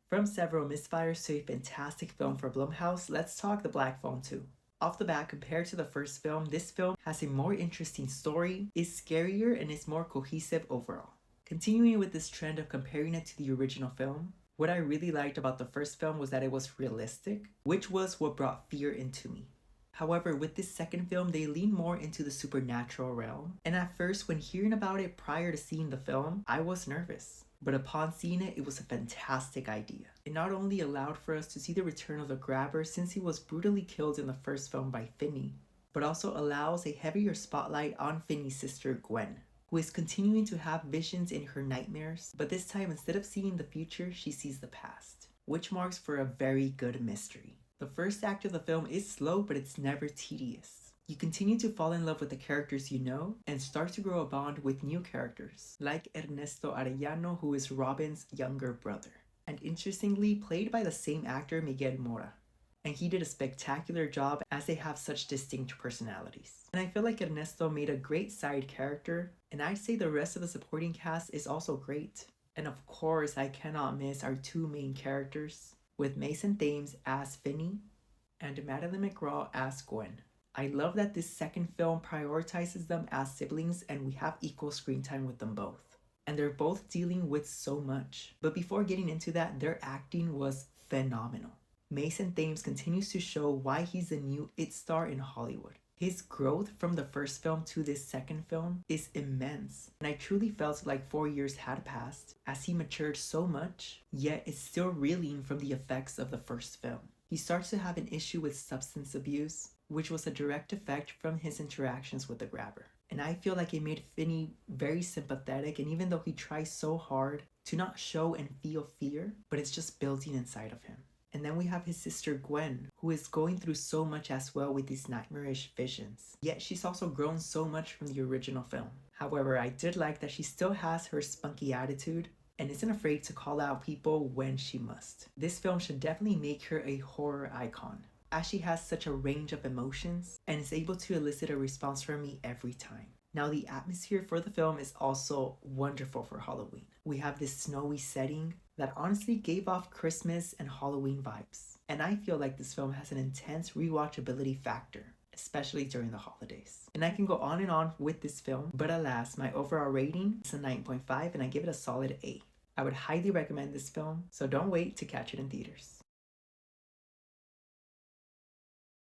From several misfires to a fantastic film for Blumhouse, let's talk The Black Phone 2. Off the bat, compared to the first film, this film has a more interesting story, is scarier, and is more cohesive overall. Continuing with this trend of comparing it to the original film, what I really liked about the first film was that it was realistic, which was what brought fear into me. However, with this second film, they lean more into the supernatural realm, and at first, when hearing about it prior to seeing the film, I was nervous. But upon seeing it, it was a fantastic idea. It not only allowed for us to see the return of the grabber since he was brutally killed in the first film by Finney, but also allows a heavier spotlight on Finney's sister Gwen, who is continuing to have visions in her nightmares, but this time instead of seeing the future, she sees the past, which marks for a very good mystery. The first act of the film is slow, but it's never tedious. You continue to fall in love with the characters you know and start to grow a bond with new characters, like Ernesto Arellano, who is Robin's younger brother, and interestingly played by the same actor Miguel Mora. And he did a spectacular job as they have such distinct personalities. And I feel like Ernesto made a great side character, and I'd say the rest of the supporting cast is also great. And of course, I cannot miss our two main characters, with Mason Thames as Finney and Madeline McGraw as Gwen. I love that this second film prioritizes them as siblings and we have equal screen time with them both. And they're both dealing with so much. But before getting into that, their acting was phenomenal. Mason Thames continues to show why he's the new it star in Hollywood. His growth from the first film to this second film is immense, and I truly felt like 4 years had passed as he matured so much, yet is still reeling from the effects of the first film. He starts to have an issue with substance abuse, which was a direct effect from his interactions with the grabber. And I feel like it made Finney very sympathetic, and even though he tries so hard to not show and feel fear, but it's just building inside of him. And then we have his sister Gwen, who is going through so much as well with these nightmarish visions. Yet she's also grown so much from the original film. However, I did like that she still has her spunky attitude and isn't afraid to call out people when she must. This film should definitely make her a horror icon, as she has such a range of emotions and is able to elicit a response from me every time. Now, the atmosphere for the film is also wonderful for Halloween. We have this snowy setting that honestly gave off Christmas and Halloween vibes. And I feel like this film has an intense rewatchability factor, especially during the holidays. And I can go on and on with this film, but alas, my overall rating is a 9.5 and I give it a solid A. I would highly recommend this film, so don't wait to catch it in theaters.